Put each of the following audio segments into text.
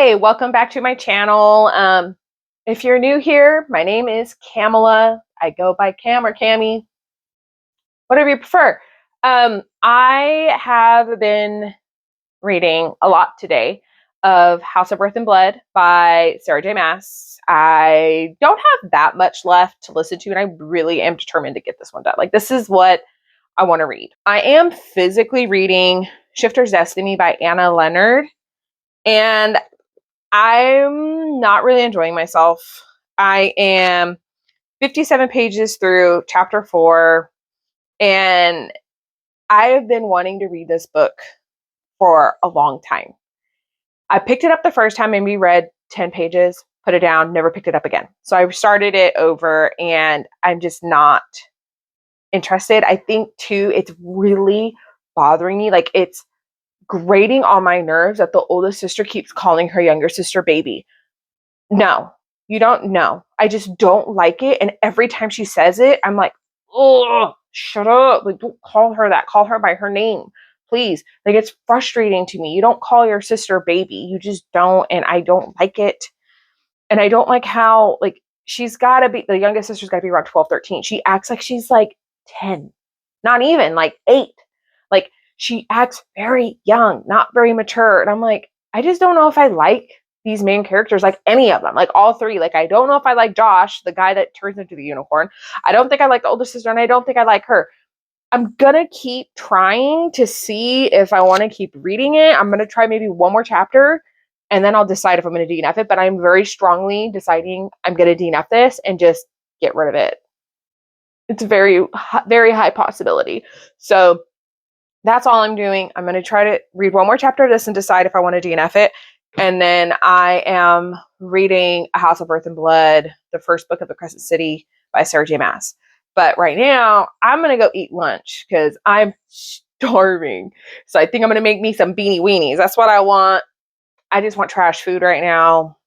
Hey, welcome back to my channel. If you're new here, my name is Kamala. I go by Cam or Cammy, whatever you prefer. I have been reading a lot today of House of Earth and Blood by Sarah J. Maas. I don't have that much left to listen to, and I really am determined to get this one done. Like, this is what I want to read. I am physically reading Shifter's Destiny by Anna Leonard, and I'm not really enjoying myself. I am 57 pages through chapter 4, and I have been wanting to read this book for a long time. I picked it up the first time and reread 10 pages, put it down, never picked it up again. So I started it over, and I'm just not interested. I think, too, it's really bothering me. Like, it's grating on my nerves that the oldest sister keeps calling her younger sister baby. No, you don't know. I just don't like it. And every time she says it, I'm like, oh, shut up. Like, don't call her that. Call her by her name, please. Like, it's frustrating to me. You don't call your sister baby. You just don't. And I don't like it. And I don't like how, like, she's got to be, the youngest sister's got to be around 12, 13. She acts like she's like 10, not even like 8. Like, she acts very young, not very mature. And I'm like, I just don't know if I like these main characters, like any of them, like all 3. Like, I don't know if I like Josh, the guy that turns into the unicorn. I don't think I like the older sister, and I don't think I like her. I'm gonna keep trying to see if I want to keep reading it. I'm gonna try maybe one more chapter, and then I'll decide if I'm gonna DNF it. But I'm very strongly deciding I'm gonna DNF this and just get rid of it. It's a very, very high possibility. So that's all I'm doing. I'm going to try to read one more chapter of this and decide if I want to DNF it. And then I am reading A House of Earth and Blood, the first book of the Crescent City by Sarah J. Maas. But right now, I'm going to go eat lunch because I'm starving. So I think I'm going to make me some beanie weenies. That's what I want. I just want trash food right now.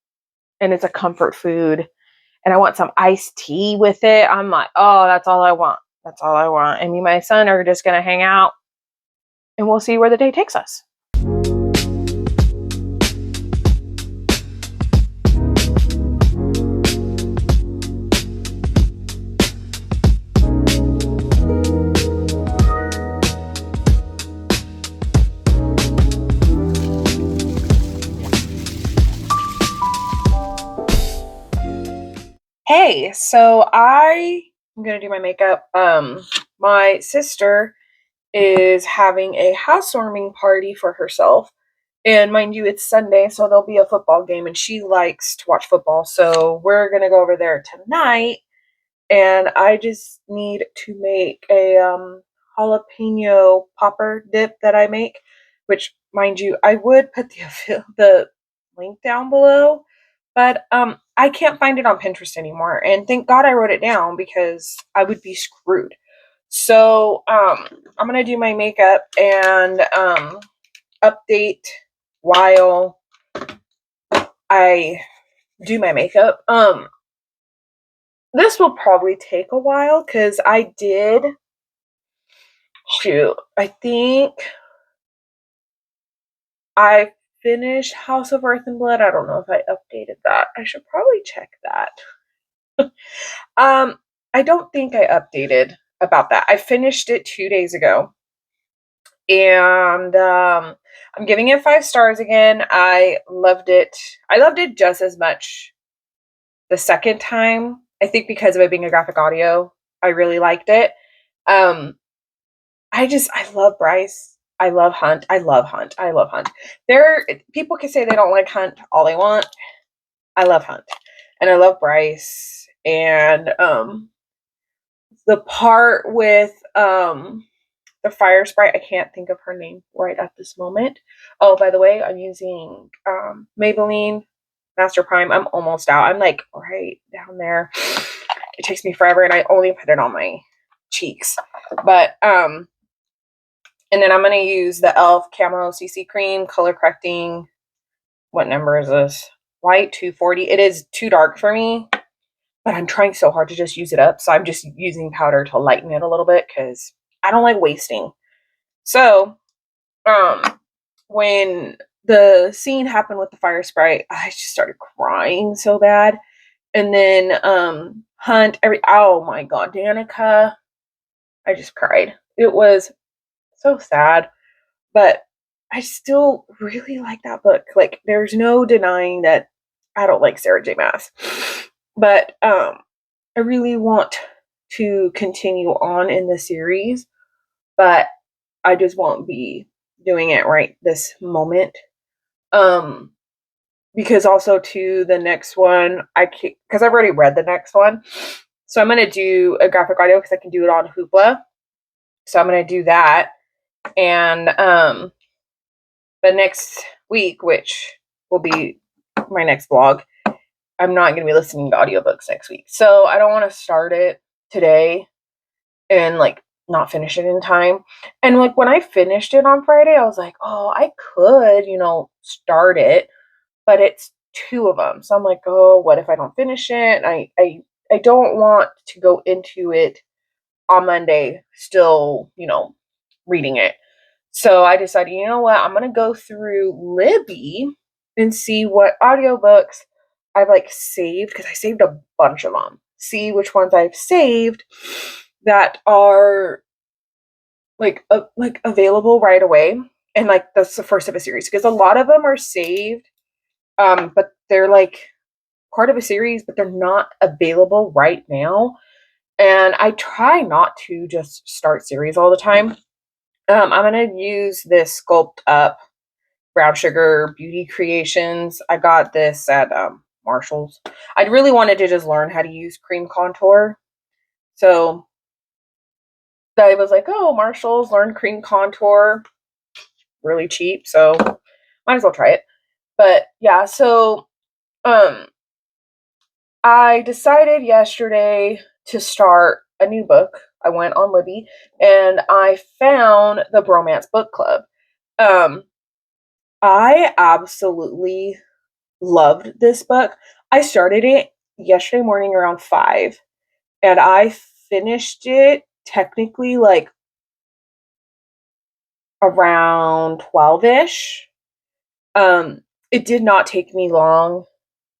And it's a comfort food. And I want some iced tea with it. I'm like, oh, that's all I want. That's all I want. And me and my son are just going to hang out. And we'll see where the day takes us. Hey, so I'm going to do my makeup. My sister is having a housewarming party for herself, and mind you, it's Sunday, so there'll be a football game, and she likes to watch football, so we're gonna go over there tonight. And I just need to make a jalapeno popper dip that I make, which, mind you, I would put the link down below, but I can't find it on Pinterest anymore, and thank God I wrote it down because I would be screwed. So I'm gonna do my makeup and update while I do my makeup. This will probably take a while because I think I finished House of Earth and Blood. I don't know if I updated that. I should probably check that. I don't think I updated about that. I finished it 2 days ago, and I'm giving it 5 stars again. I loved it. I loved it just as much the second time. I think because of it being a graphic audio, I really liked it. I love Bryce. I love Hunt. I love Hunt. People can say they don't like Hunt all they want. I love Hunt, and I love Bryce, and the part with the fire sprite, I can't think of her name right at this moment. Oh, by the way, I'm using Maybelline Master Prime. I'm almost out. I'm like right down there. It takes me forever, and I only put it on my cheeks. But and then I'm gonna use the e.l.f. Camo CC Cream color correcting. What number is this? Light 240. It is too dark for me, but I'm trying so hard to just use it up. So I'm just using powder to lighten it a little bit because I don't like wasting. So when the scene happened with the fire sprite, I just started crying so bad. And then Hunt, oh my god, Danica, I just cried. It was so sad, but I still really like that book. Like, there's no denying that I don't like Sarah J. Maas, but I really want to continue on in the series, but I just won't be doing it right this moment. Because also to the next one, because I've already read the next one, so I'm gonna do a graphic audio because I can do it on Hoopla. So I'm gonna do that, and the next week, which will be my next vlog, I'm not gonna be listening to audiobooks next week. So I don't want to start it today and like not finish it in time. And like when I finished it on Friday, I was like, oh, I could, start it, but it's two of them. So I'm like, oh, what if I don't finish it? I don't want to go into it on Monday still, reading it. So I decided, you know what? I'm going to go through Libby and see what audiobooks I've like saved, because I saved a bunch of them. See which ones I've saved that are like available right away, and like that's the first of a series, because a lot of them are saved, but they're like part of a series, but they're not available right now. And I try not to just start series all the time. I'm gonna use this Sculpt Up Brown Sugar Beauty Creations. I got this at Marshall's. I really wanted to just learn how to use cream contour, so I was like, oh, Marshall's, learn cream contour, really cheap, so might as well try it. But yeah, so I decided yesterday to start a new book. I went on Libby and I found the Bromance Book Club. I absolutely loved this book. I started it yesterday morning around 5, and I finished it technically like around 12ish. It did not take me long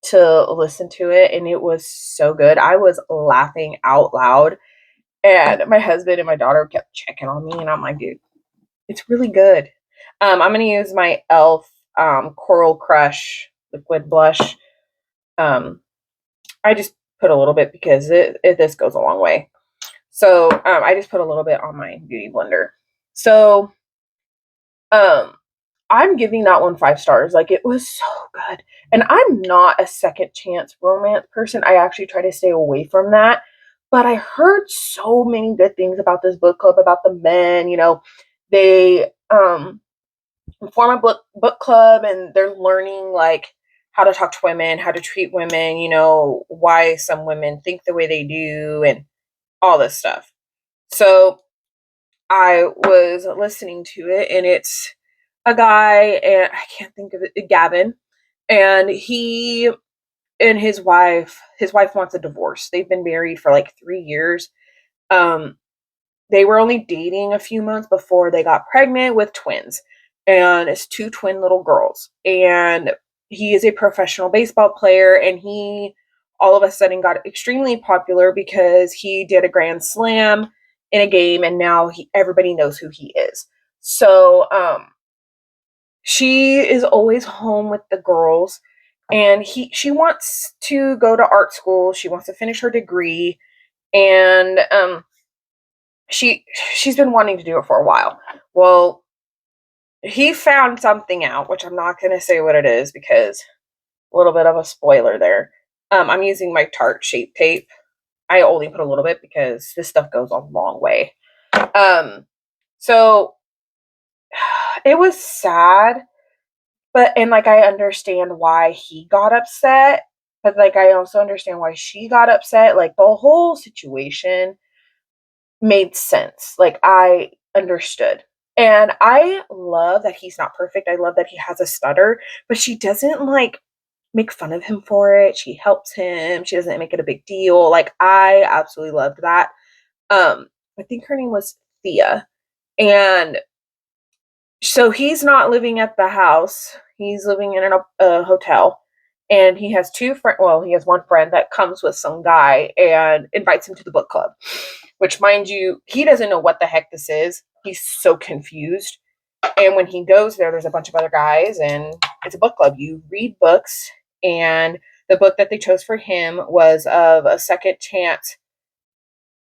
to listen to it, and it was so good. I was laughing out loud, and my husband and my daughter kept checking on me, and I'm like, dude, it's really good. I'm gonna use my e.l.f. Coral Crush liquid blush. I just put a little bit because this goes a long way. So I just put a little bit on my beauty blender. So I'm giving that one 5 stars. Like, it was so good. And I'm not a second chance romance person. I actually try to stay away from that. But I heard so many good things about this book club, about the men, they form a book club, and they're learning like how to talk to women, how to treat women, why some women think the way they do, and all this stuff. So I was listening to it, and it's a guy, and I can't think of it, Gavin, and he and his wife wants a divorce. They've been married for like 3 years. They were only dating a few months before they got pregnant with twins, and it's 2 twin little girls. And he is a professional baseball player, and he all of a sudden got extremely popular because he did a grand slam in a game, and now everybody knows who he is. So she is always home with the girls, and she wants to go to art school. She wants to finish her degree, and she's been wanting to do it for a while. Well, he found something out, which I'm not going to say what it is because a little bit of a spoiler there. I'm using my Tarte Shape Tape. I only put a little bit because this stuff goes a long way. So it was sad, and like I understand why he got upset, but like I also understand why she got upset. Like, the whole situation made sense. Like, I understood. And I love that he's not perfect. I love that he has a stutter, but she doesn't like make fun of him for it. She helps him. She doesn't make it a big deal. Like, I absolutely loved that. I think her name was Thea. And So he's not living at the house. He's living in a hotel. And he has two friends. Well, he has one friend that comes with some guy and invites him to the book club, which, mind you, he doesn't know what the heck this is. He's so confused. And when he goes there, there's a bunch of other guys, and it's a book club. You read books, and the book that they chose for him was of a second chance,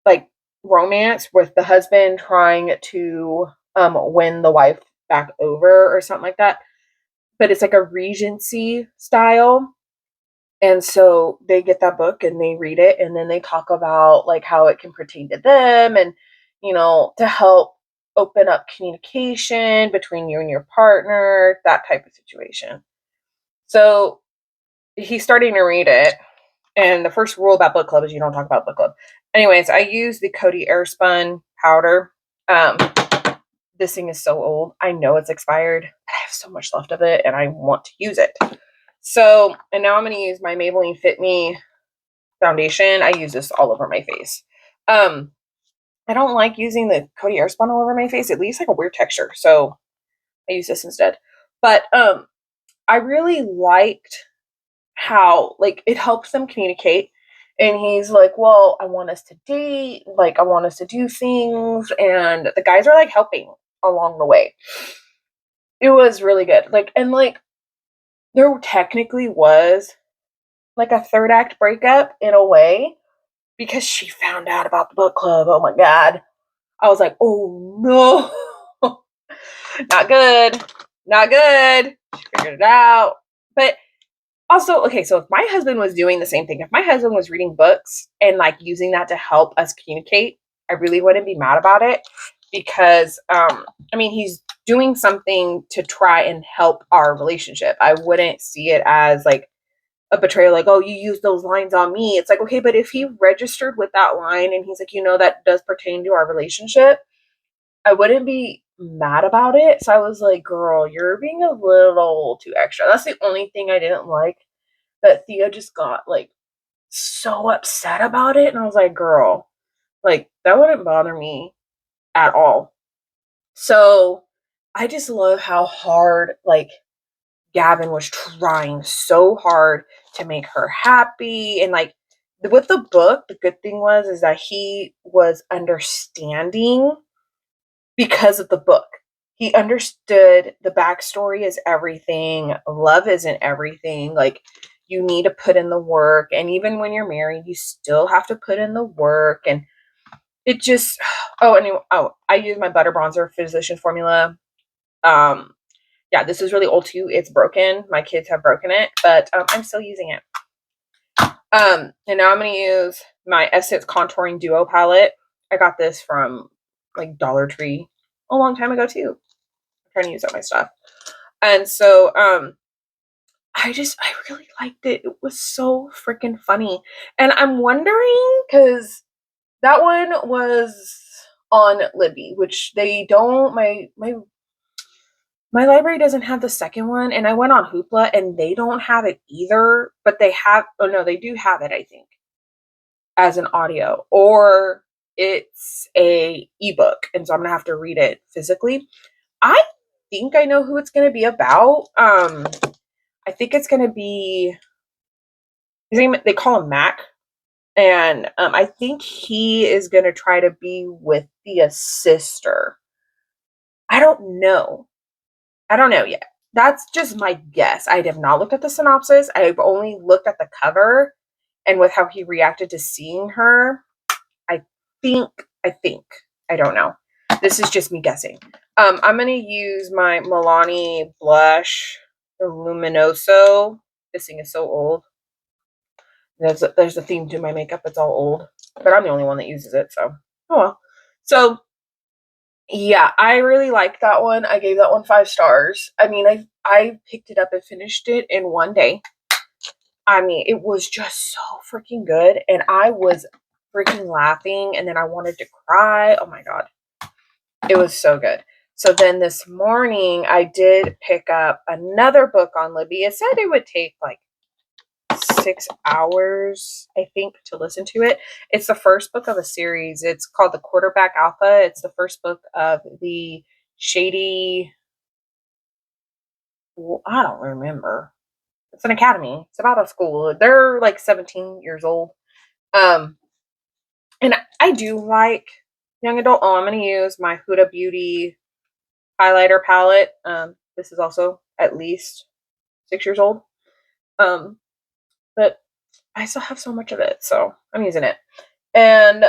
like, romance with the husband trying to win the wife back over or something like that. But it's like a Regency style. And so they get that book and they read it, and then they talk about like how it can pertain to them, and to help open up communication between you and your partner, that type of situation. So he's starting to read it, and the first rule about book club is you don't talk about book club. Anyways, I use the Coty Airspun powder. Um, this thing is so old. I know it's expired. I have so much left of it, and I want to use it. So, and now I'm going to use my Maybelline Fit Me foundation. I use this all over my face. I don't like using the Coty Airspun all over my face. It leaves like a weird texture, so I use this instead. But I really liked how like it helps them communicate. And he's like, well, I want us to date, like I want us to do things, and the guys are like helping along the way. It was really good. Like, and like there technically was like a third act breakup in a way, because she found out about the book club. Oh my god. I was like, oh no. Not good. Not good. She figured it out. But also, okay, so if my husband was doing the same thing, if my husband was reading books and like using that to help us communicate, I really wouldn't be mad about it, because I mean, he's doing something to try and help our relationship. I wouldn't see it as like a betrayal, like, oh, you used those lines on me. It's like, okay, but if he registered with that line and he's like, that does pertain to our relationship, I wouldn't be mad about it. So I was like, girl, you're being a little too extra. That's the only thing I didn't like, that Thea just got like so upset about it. And I was like, girl, like that wouldn't bother me at all. So I just love how hard like Gavin was trying so hard to make her happy. And like with the book, the good thing was is that he was understanding because of the book. He understood the backstory is everything. Love isn't everything. Like you need to put in the work. And even when you're married, you still have to put in the work. And it just, I use my butter bronzer Physician Formula. Yeah, this is really old too. It's broken. My kids have broken it, but I'm still using it. And now I'm going to use my Essence Contouring Duo palette. I got this from like Dollar Tree a long time ago too. I'm trying to use up my stuff. And so I really liked it. It was so freaking funny. And I'm wondering, because that one was on Libby, which they don't, my library doesn't have the second one, and I went on Hoopla and they don't have it either, but they have, oh no, they do have it, I think, as an audio, or it's a ebook, and so I'm gonna have to read it physically. I think I know who it's gonna be about. I think it's gonna be his name. They call him Mac, and I think he is gonna try to be with the sister. I don't know. I don't know yet. That's just my guess. I have not looked at the synopsis. I've only looked at the cover, and with how he reacted to seeing her, I think, I don't know. This is just me guessing. I'm going to use my Milani blush, the Luminoso. This thing is so old. There's a theme to my makeup. It's all old, but I'm the only one that uses it, so oh well. So yeah, I really liked that one. I gave that one 5 stars. I mean, I picked it up and finished it in one day. I mean, it was just so freaking good, and I was freaking laughing, and then I wanted to cry. Oh my god. It was so good. So then this morning, I did pick up another book on Libby. It said it would take like 6 hours, I think, to listen to it. It's the first book of a series. It's called The Quarterback Alpha. It's the first book of the Shady school. I don't remember. It's an academy. It's about a school. They're like 17 years old. Um, and I do like young adult. Oh, I'm going to use my Huda Beauty highlighter palette. This is also at least 6 years old. But I still have so much of it, so I'm using it. And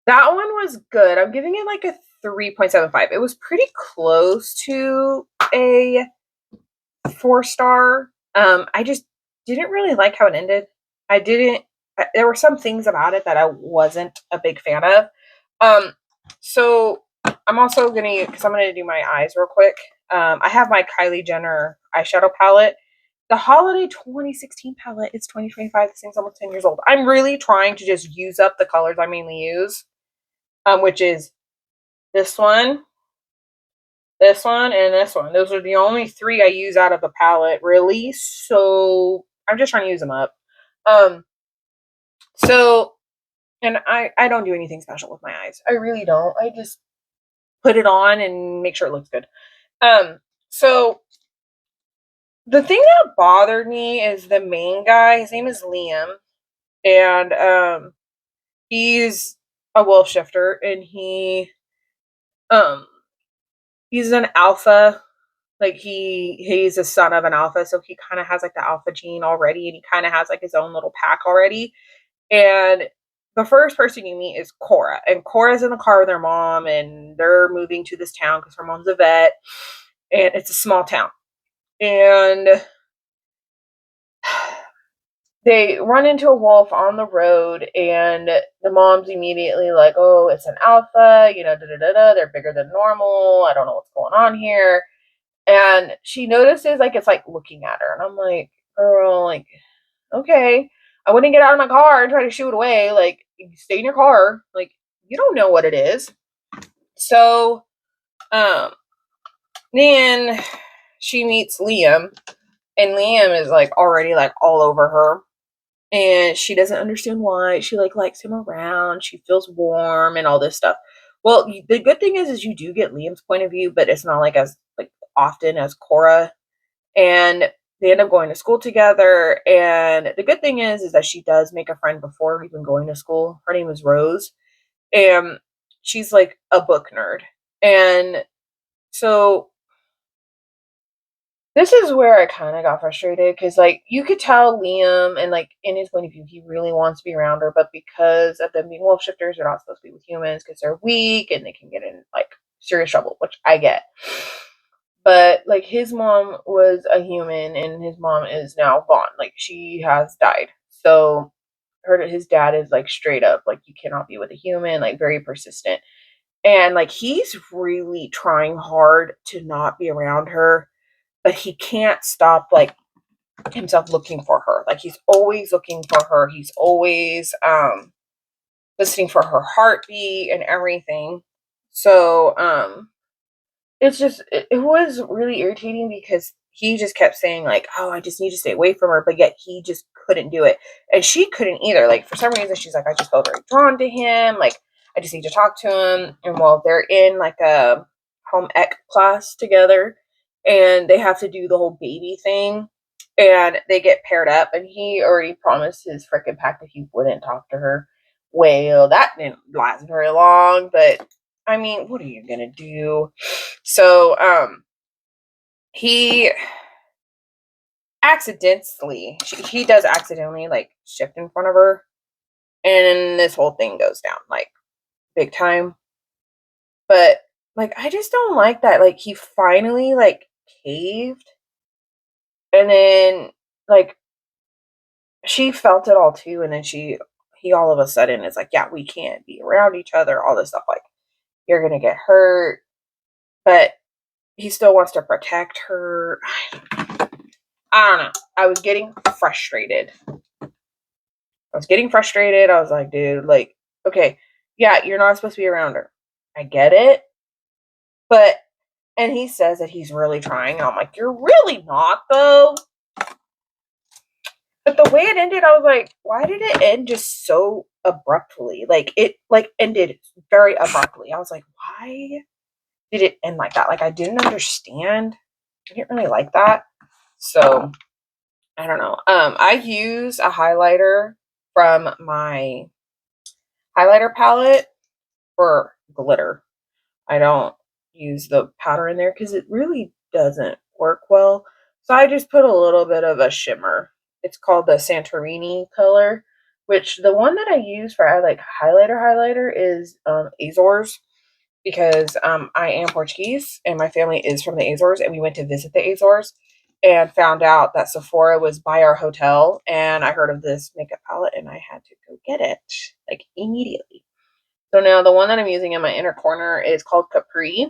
that one was good. I'm giving it like a 3.75. It was pretty close to a 4-star. I just didn't really like how it ended. I didn't. There were some things about it that I wasn't a big fan of. So I'm also gonna, because I'm gonna do my eyes real quick. I have my Kylie Jenner eyeshadow palette. The Holiday 2016 palette. It's 2025. This thing's almost 10 years old. I'm really trying to just use up the colors I mainly use, which is this one, and this one. Those are the only 3 I use out of the palette, really. So I'm just trying to use them up. So, and I don't do anything special with my eyes. I really don't. I just put it on and make sure it looks good. So the thing that bothered me is the main guy. His name is Liam, and he's a wolf shifter, and he's an alpha. Like he's a son of an alpha, so he kind of has like the alpha gene already, and he kind of has like his own little pack already. And the first person you meet is Cora, and Cora's in the car with her mom, and they're moving to this town because her mom's a vet, and it's a small town. And they run into a wolf on the road, and the mom's immediately like, "Oh, it's an alpha, da da da da. They're bigger than normal. I don't know what's going on here." And she notices like it's like looking at her, and I'm like, "Girl, like, okay, I wouldn't get out of my car and try to shoo it away. Like, stay in your car. Like, you don't know what it is." So, then she meets Liam, and Liam is like already like all over her, and she doesn't understand why. She like likes him around. She feels warm and all this stuff. Well, the good thing is you do get Liam's point of view, but it's not like as like often as Cora. And they end up going to school together. And the good thing is that she does make a friend before even going to school. Her name is Rose, and she's like a book nerd. And so this is where I kind of got frustrated, because like you could tell Liam, and like in his point of view, he really wants to be around her, but because of them being wolf shifters, they're not supposed to be with humans because they're weak and they can get in like serious trouble, which I get. But like his mom was a human, and his mom is now gone. Like she has died. So his dad is like straight up like, you cannot be with a human, like very persistent. And like he's really trying hard to not be around her, but he can't stop like himself looking for her. Like he's always looking for her. He's always listening for her heartbeat and everything. So it's just it was really irritating, because he just kept saying like, "Oh, I just need to stay away from her," but yet he just couldn't do it, and she couldn't either. Like for some reason she's like, "I just felt very drawn to him, like I just need to talk to him." And well, they're in like a home ec class together, and they have to do the whole baby thing, and they get paired up, and he already promised his frickin' pack that he wouldn't talk to her. Well, that didn't last very long, but I mean, what are you gonna do? So, he he does accidentally like shift in front of her, and this whole thing goes down like big time. But like, I just don't like that. Like, he finally like caved, and then like she felt it all too, and then he all of a sudden is like, "Yeah, we can't be around each other," all this stuff, like you're gonna get hurt, but he still wants to protect her. I don't know. I was getting frustrated. I was like, dude, like, okay, yeah, you're not supposed to be around her. I get it. But, and he says that he's really trying. And I'm like, you're really not, though. But the way it ended, I was like, why did it end just so abruptly? Like, it, like, ended very abruptly. I was like, why did it end like that? Like, I didn't understand. I didn't really like that. So I don't know. I use a highlighter from my highlighter palette for glitter. I don't use the powder in there because it really doesn't work well. So I just put a little bit of a shimmer. It's called the Santorini color, which the one that I use for I like highlighter is Azores, because I am Portuguese and my family is from the Azores, and we went to visit the Azores and found out that Sephora was by our hotel, and I heard of this makeup palette and I had to go get it like immediately. So now the one that I'm using in my inner corner is called Capri.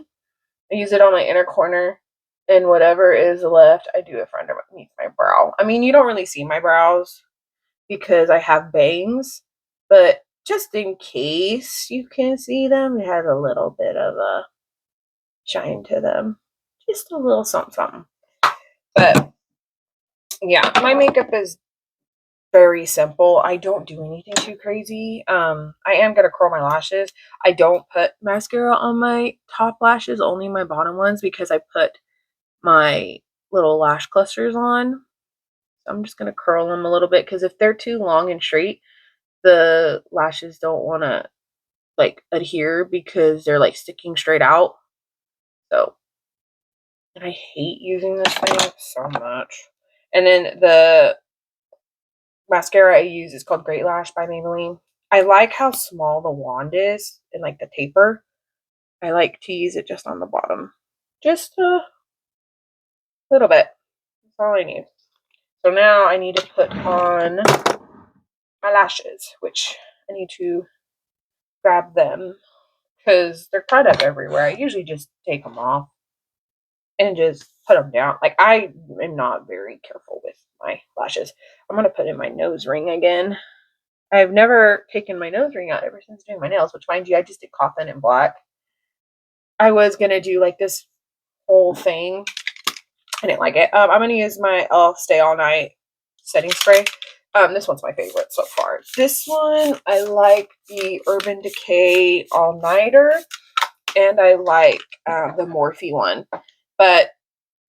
I use it on my inner corner, and whatever is left, I do it for underneath my brow. I mean, you don't really see my brows because I have bangs, but just in case you can see them, it has a little bit of a shine to them. Just a little something, something. But yeah, my makeup is very simple. I don't do anything too crazy. I am gonna curl my lashes. I don't put mascara on my top lashes, only my bottom ones, because I put my little lash clusters on. So I'm just gonna curl them a little bit because if they're too long and straight, the lashes don't want to like adhere because they're like sticking straight out. So, and I hate using this thing so much. And then the mascara I use is called Great Lash by Maybelline. I like how small the wand is and like the taper. I like to use it just on the bottom. Just a little bit. That's all I need. So now I need to put on my lashes, which I need to grab them because they're cut up everywhere. I usually just take them off and just put them down. Like, I am not very careful with my lashes. I'm going to put in my nose ring again. I've never taken my nose ring out ever since doing my nails, which, mind you, I just did coffin and black. I was going to do like this whole thing. I didn't like it. I'm going to use my e.l.f. Stay All Night setting spray. This one's my favorite so far. This one, I like the Urban Decay All Nighter, and I like the Morphe one. But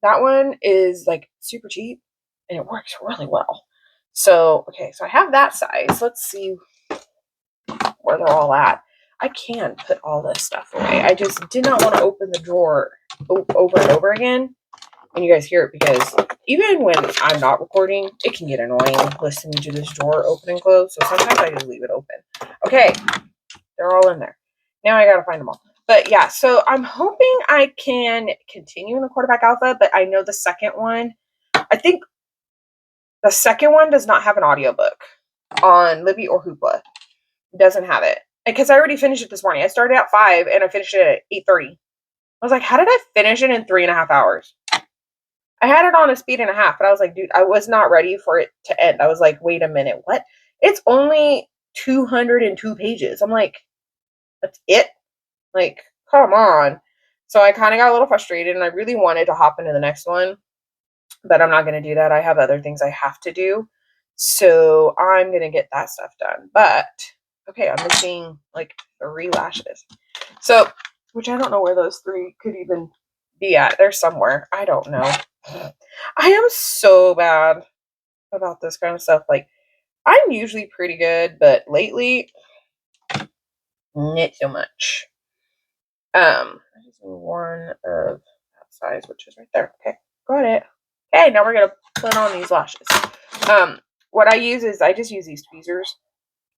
that one is like super cheap and it works really well. So, okay, so I have that size. Let's see where they're all at. I can put all this stuff away. I just did not want to open the drawer over and over again. And you guys hear it because even when I'm not recording, it can get annoying listening to this drawer open and close. So sometimes I just leave it open. Okay, they're all in there. Now I gotta find them all. But yeah, so I'm hoping I can continue in the quarterback alpha, but I know the second one, I think the second one does not have an audiobook on Libby or Hoopla. It doesn't have it. Because I already finished it this morning. I started at 5 and I finished it at 8:30. I was like, how did I finish it in 3.5 hours? I had it on a speed and a half, but I was like, dude, I was not ready for it to end. I was like, wait a minute, what? It's only 202 pages. I'm like, that's it? Like, come on. So I kind of got a little frustrated and I really wanted to hop into the next one, but I'm not going to do that. I have other things I have to do. So I'm going to get that stuff done. But, okay, I'm missing like 3 lashes. So, which I don't know where those 3 could even be at. They're somewhere. I don't know. I am so bad about this kind of stuff. Like, I'm usually pretty good, but lately, not so much. I just need one of that size, which is right there. Okay, got it. Okay, now we're gonna put on these lashes. What I use is I just use these tweezers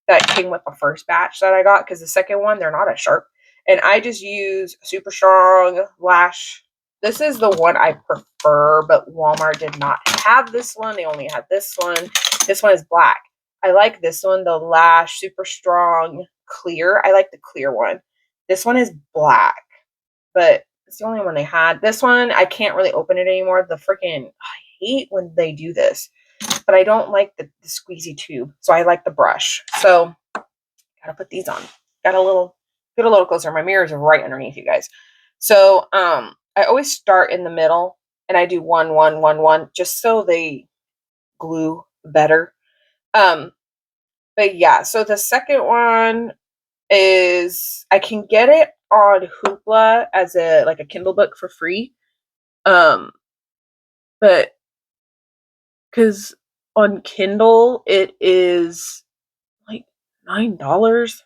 that came with the first batch that I got, because the second one, they're not as sharp. And I just use super strong lash. This is the one I prefer, but Walmart did not have this one. They only had this one. This one is black. I like this one, the Lash Super Strong Clear. I like the clear one. This one is black, but it's the only one they had. This one, I can't really open it anymore. I hate when they do this, but I don't like the squeezy tube, so I like the brush. So, gotta put these on. Get a little closer. My mirror is right underneath you guys. So, I always start in the middle and I do 1, 1, 1, 1, just so they glue better. But yeah, so the second one is I can get it on Hoopla as a Kindle book for free. but because on Kindle it is like $9,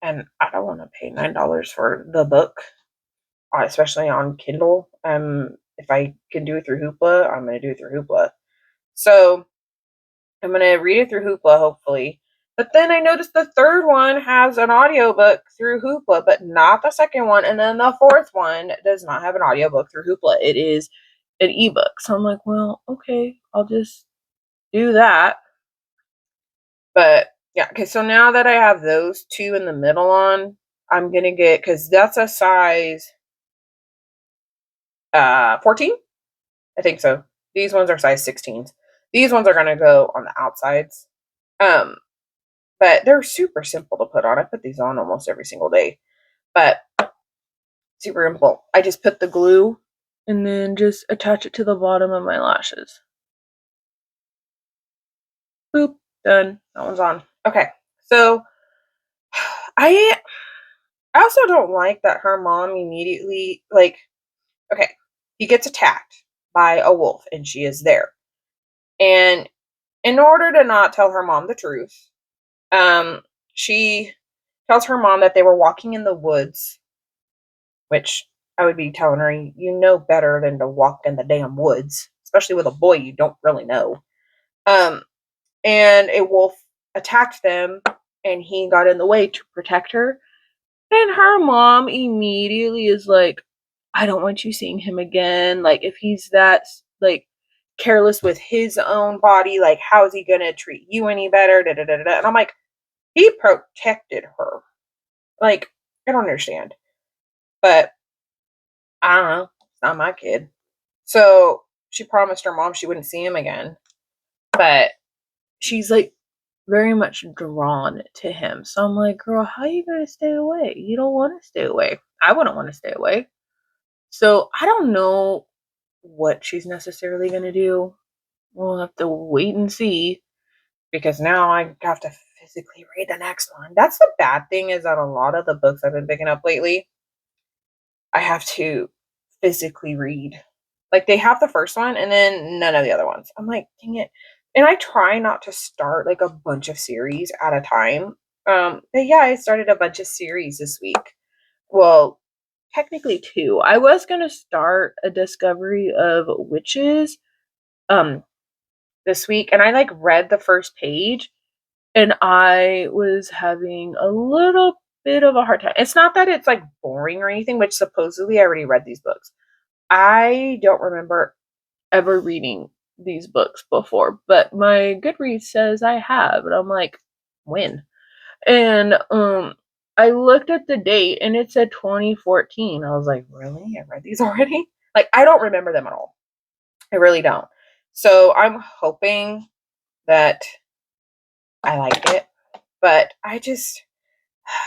and I don't want to pay $9 for the book, especially on Kindle. If I can do it through Hoopla, I'm going to do it through Hoopla. So I'm going to read it through Hoopla, hopefully. But then I noticed the third one has an audiobook through Hoopla, but not the second one. And then the fourth one does not have an audiobook through Hoopla. It is an ebook. So I'm like, well, okay, I'll just do that. But yeah, okay, so now that I have those two in the middle on, I'm going to get, because that's a size 14? I think so. These ones are size 16s. These ones are going to go on the outsides. But they're super simple to put on. I put these on almost every single day. But super simple. I just put the glue and then just attach it to the bottom of my lashes. Boop. Done. That one's on. Okay. So I also don't like that her mom immediately, like, okay, he gets attacked by a wolf and she is there. And in order to not tell her mom the truth, she tells her mom that they were walking in the woods, which I would be telling her, you know better than to walk in the damn woods, especially with a boy you don't really know. And a wolf attacked them, and he got in the way to protect her. And her mom immediately is like, I don't want you seeing him again. Like, if he's that, like, careless with his own body, like, how's he gonna treat you any better? Da, da, da, da. And I'm like, he protected her. Like, I don't understand. But I don't know. It's not my kid. So she promised her mom she wouldn't see him again. But she's like very much drawn to him. So I'm like, girl, how are you going to stay away? You don't want to stay away. I wouldn't want to stay away. So I don't know what she's necessarily going to do. We'll have to wait and see, because now I have to physically read the next one. That's the bad thing, is that a lot of the books I've been picking up lately, I have to physically read. Like, they have the first one and then none of the other ones. I'm like, dang it. And I try not to start like a bunch of series at a time. But yeah, I started a bunch of series this week. Well, technically two. I was gonna start a discovery of witches this week, and I like read the first page and I was having a little bit of a hard time. It's not that it's like boring or anything, which supposedly I already read these books. I don't remember ever reading these books before, but my Goodreads says I have, and I'm like, when? And I looked at the date and it said 2014. I was like, really? I read these already? Like, I don't remember them at all. I really don't. So I'm hoping that I like it, but I just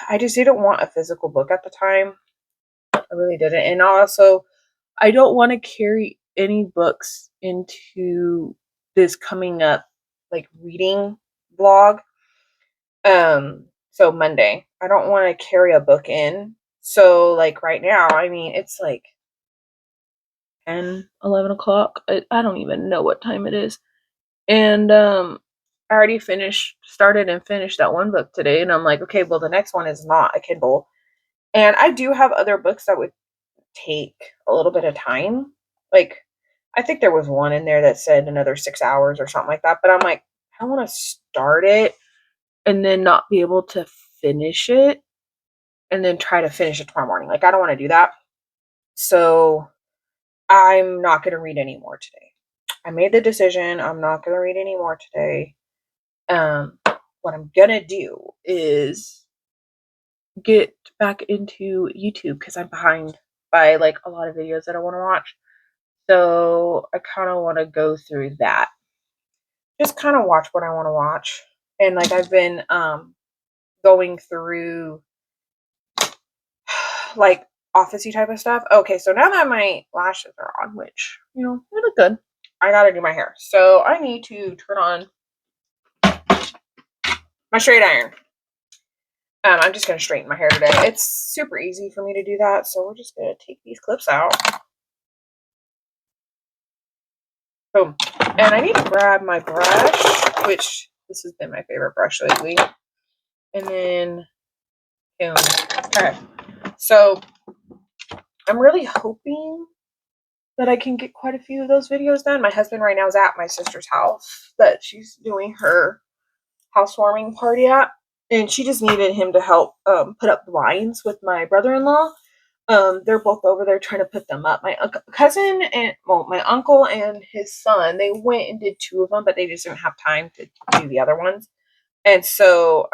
didn't want a physical book at the time. I really didn't. And also, I don't want to carry any books into this coming up like reading vlog. So Monday, I don't want to carry a book in. So like right now, I mean, it's like 10, 11 o'clock. I don't even know what time it is. And I already started and finished that one book today. And I'm like, okay, well, the next one is not a Kindle. And I do have other books that would take a little bit of time. Like, I think there was one in there that said another 6 hours or something like that. But I'm like, I don't want to start it and then not be able to finish it and then try to finish it tomorrow morning. Like, I don't want to do that. So I'm not going to read any more today. I made the decision. I'm not going to read any more today. What I'm going to do is get back into YouTube, because I'm behind by like a lot of videos that I want to watch. So I kind of want to go through that. Just kind of watch what I want to watch. And like, I've been going through like officey type of stuff. Okay, so now that my lashes are on, which, you know, they look good, I gotta do my hair. So I need to turn on my straight iron. I'm just gonna straighten my hair today. It's super easy for me to do that, so we're just gonna take these clips out. Boom. And I need to grab my brush, which this has been my favorite brush lately. And then, boom. Okay. So I'm really hoping that I can get quite a few of those videos done. My husband right now is at my sister's house that she's doing her housewarming party at. And she just needed him to help put up blinds with my brother-in-law. They're both over there trying to put them up. My cousin and, well, my uncle and his son, they went and did 2 of them, but they just didn't have time to do the other ones. And so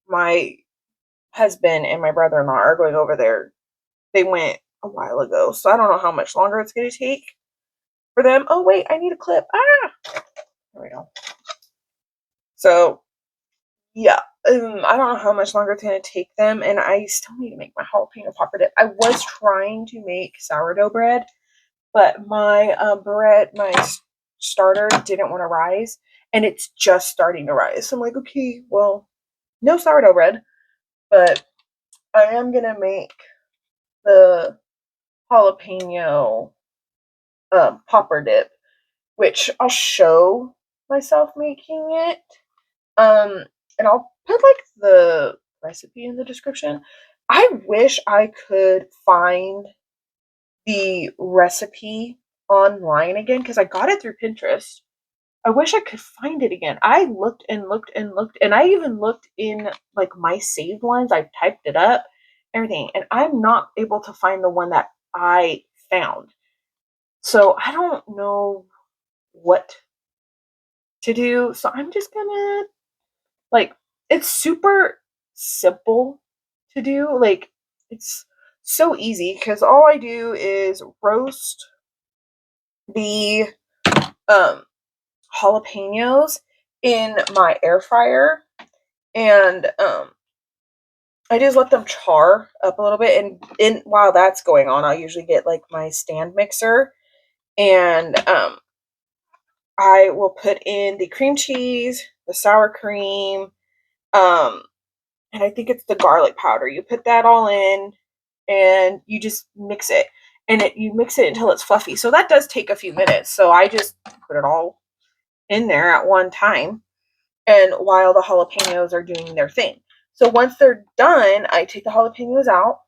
my husband and my brother-in-law are going over there. They went a while ago, so I don't know how much longer it's going to take for them. Oh wait, I need a clip. There we go. So yeah, I don't know how much longer it's going to take them, and I still need to make my jalapeno popper dip. I was trying to make sourdough bread, but my my starter didn't want to rise, and it's just starting to rise. So I'm like, okay, well, no sourdough bread, but I am gonna make the jalapeno popper dip, which I'll show myself making it. And I'll put like the recipe in the description. I wish I could find the recipe online again because I got it through Pinterest. I wish I could find it again. I looked and looked and looked, and I even looked in like my saved ones. I typed it up, everything, and I'm not able to find the one that I found. So I don't know what to do. So I'm just gonna, like, it's super simple to do. Like, it's so easy because all I do is roast the um jalapenos in my air fryer, and I just let them char up a little bit, and while that's going on, I'll usually get like my stand mixer, and I will put in the cream cheese, the sour cream, um and I think it's the garlic powder. You put that all in and you just mix it, and you mix it until it's fluffy. So that does take a few minutes. So I just put it all in there at one time, and while the jalapenos are doing their thing. So once they're done, I take the jalapenos out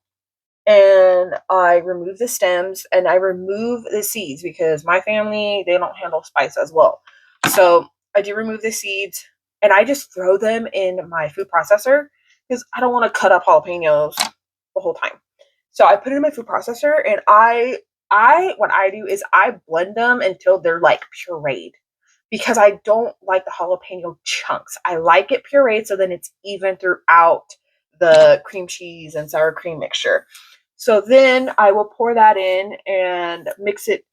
and I remove the stems and I remove the seeds because my family, they don't handle spice as well. So I do remove the seeds and I just throw them in my food processor because I don't want to cut up jalapenos the whole time. So I put it in my food processor, and I what I do is I blend them until they're like pureed because I don't like the jalapeno chunks. I like it pureed so then it's even throughout the cream cheese and sour cream mixture. So then I will pour that in and mix it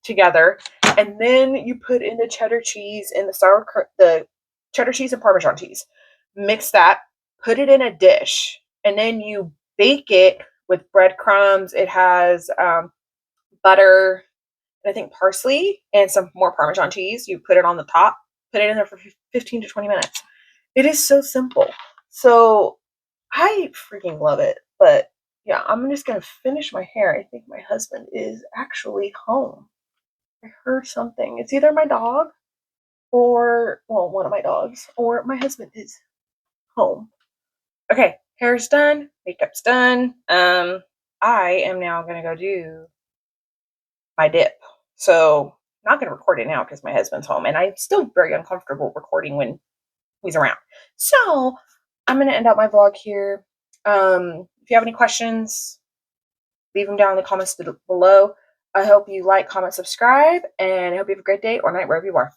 together, and then you put in the cheddar cheese and the cheddar cheese and Parmesan cheese. Mix that, put it in a dish, and then you bake it with breadcrumbs. It has butter, and I think parsley, and some more Parmesan cheese. You put it on the top, put it in there for 15 to 20 minutes. It is so simple. So I freaking love it. But yeah, I'm just going to finish my hair. I think my husband is actually home. I heard something. It's either my dog or, well, one of my dogs, or my husband is home. Okay, hair's done, makeup's done. I am now going to go do my dip. So I'm not going to record it now because my husband's home, and I'm still very uncomfortable recording when he's around. So I'm going to end up my vlog here. If you have any questions, leave them down in the comments below. I hope you like, comment, subscribe, and I hope you have a great day or night wherever you are.